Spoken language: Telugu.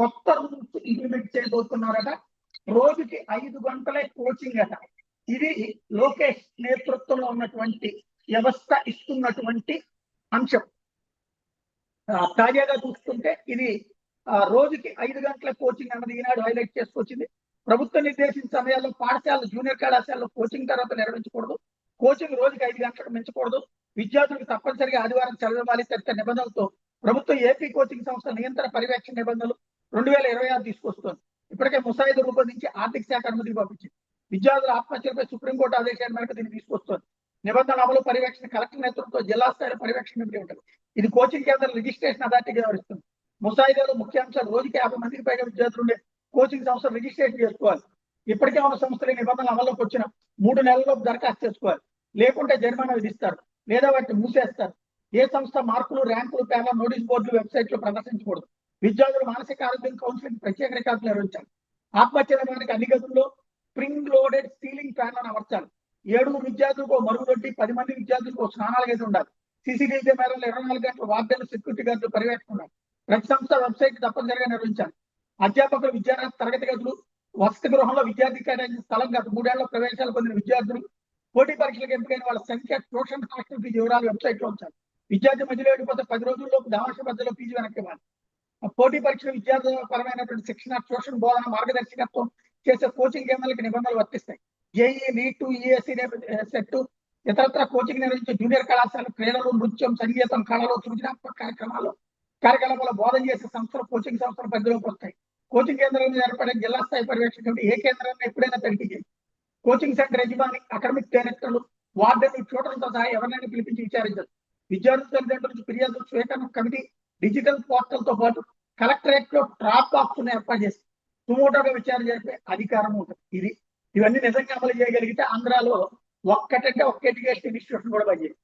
కొత్త రూల్స్ ఇంప్లిమెంట్ చేయబోతున్నారట. రోజుకి 5 గంటలే కోచింగ్ అట. ఇది లోకేష్ నేతృత్వంలో ఉన్నటువంటి వ్యవస్థ ఇస్తున్నటువంటి అంశం. తాజాగా చూస్తుంటే ఇది రోజుకి 5 గంటల కోచింగ్ అన్నది ఈనాడు హైలైట్ చేసుకొచ్చింది. ప్రభుత్వం నిర్దేశించిన సమయాల్లో పాఠశాలలు, జూనియర్ కళాశాలలో కోచింగ్ తరగతులు నిర్వహించకూడదు. కోచింగ్ రోజుకి 5 గంటలకు మించకూడదు. విద్యార్థులకు తప్పనిసరిగా ఆదివారం సెలవు ఇవ్వాలి తదితర నిబంధనలతో ప్రభుత్వం ఏపీ కోచింగ్ సంస్థ నియంత్రణ పర్యవేక్షణ నిబంధనలు 2026 తీసుకొస్తోంది. ఇప్పటికే ముసాయిదా రూపొందించి ఆర్థిక శాఖ అనుమతికి పంపించింది. విద్యార్థుల ఆత్మహత్యలపై సుప్రీంకోర్టు ఆదేశాల మేరకు దీన్ని తీసుకొస్తోంది. నిబంధనల అమలు పర్యవేక్షణ కలెక్టర్ నేతృత్వంతో జిల్లా స్థాయిలో పర్యవేక్షణ కమిటీ ఉంటుంది. ఇది కోచింగ్ కేంద్రాల రిజిస్ట్రేషన్ అథారిటీగా వ్యవహరిస్తుంది. ముసాయిదాలో ముఖ్యాంశాలు రోజుకి 50 మందికి పైగా విద్యార్థులు ఉండే కోచింగ్ సంస్థలు రిజిస్ట్రేషన్ చేసుకోవాలి. ఇప్పటికే ఉన్న సంస్థలు నిబంధనలు అమల్లోకి వచ్చిన 3 నెలల్లోపు దరఖాస్తు చేసుకోవాలి. లేకుంటే జరిమానా విధిస్తారు లేదా వాటిని మూసేస్తారు. ఏ సంస్థ మార్కులు, ర్యాంకులు, ప్యానల్, నోటీస్ బోర్డులు వెబ్సైట్ లో ప్రదర్శించకూడదు. విద్యార్థులు మానసిక ఆరోగ్యం కౌన్సిలింగ్ ప్రత్యేక రికార్డులు నిర్వహించాలి. ఆత్మహత్య నివారణకు అన్ని గదుల్లో స్ప్రింగ్ లోడెడ్ సీలింగ్ ఫ్యాన్ అమర్చాలి. 7 విద్యార్థులకు మరుగుదొడ్డి, 10 మంది విద్యార్థులకు స్నానాల గది ఉండాలి. సీసీటీవీ కెమెరాలు 24 గంటలు వార్డెన్లు, సెక్యూరిటీ గార్డులు పర్యవేక్షణ ఉండాలి. ప్రతి సంస్థ వెబ్సైట్ తప్పనిసరిగా నిర్వహించాలి. అధ్యాపకులు, విద్యార్థి తరగతి గదులు, వసతి గృహంలో విద్యార్థి కేటాయించిన స్థలం గత 3 ఏళ్ల ప్రవేశాలు పొందిన విద్యార్థులు, పోటీ పరీక్షలకు ఎంపికైన వాళ్ళ సంఖ్య, ట్యూషన్ హాస్టల్ ఫీజు వివరాలు వెబ్సైట్ లో ఉంచాలి. విద్యార్థి మధ్యలో వెళ్ళిపోతే 10 రోజుల్లోపు దామాష మధ్యలో ఫీజు వెనక్కి ఇవ్వాలి. పోటీ పరీక్షలు విద్యార్థుల పరమైనటువంటి శిక్షణ, ట్యూషన్, బోధన, మార్గదర్శకత్వం చేసే కోచింగ్ కేంద్రాలకు నిబంధనలు వర్తిస్తాయి. జేఈ, నీట్, ఈఎస్సీ సెట్, ఇతరత్ర కోచింగ్ నిర్వహించే జూనియర్ కళాశాలలు క్రీడలు, నృత్యం, సంగీతం, కళలు, సృజనాత్మక కార్యక్రమాలు బోధన చేసే సంస్థలు కోచింగ్ సంస్థల పరిధిలోకి వస్తాయి. కోచింగ్ కేంద్రాల మీద ఏర్పడే జిల్లా స్థాయి పర్యవేక్షణ కమిటీ ఏ కేంద్రాన్ని ఎప్పుడైనా తనిఖీ చేయాలి. కోచింగ్ సెంటర్ యజమాని, అకాడమిక్ డైరెక్టర్లు, వార్డెన్లు, ట్యూటర్లతో సహా ఎవరినైనా పిలిపించి విచారించారు. విద్యార్థుల తల్లిదండ్రుల నుంచి ఫిర్యాదులు స్వీకరణ కమిటీ డిజిటల్ పోర్టల్ తో పాటు కలెక్టరేట్ లో డ్రాప్ బాక్స్ ఏర్పాటు చేసి సుమోటోగా విచారణ జరిపే అధికారం ఉంటుంది. ఇవన్నీ నిజంగా అమలు చేయగలిగితే ఆంధ్రాలో ఒక్క ఎడ్యుకేషన్ ఇన్స్టిట్యూషన్ కూడా పనిచేయాలి.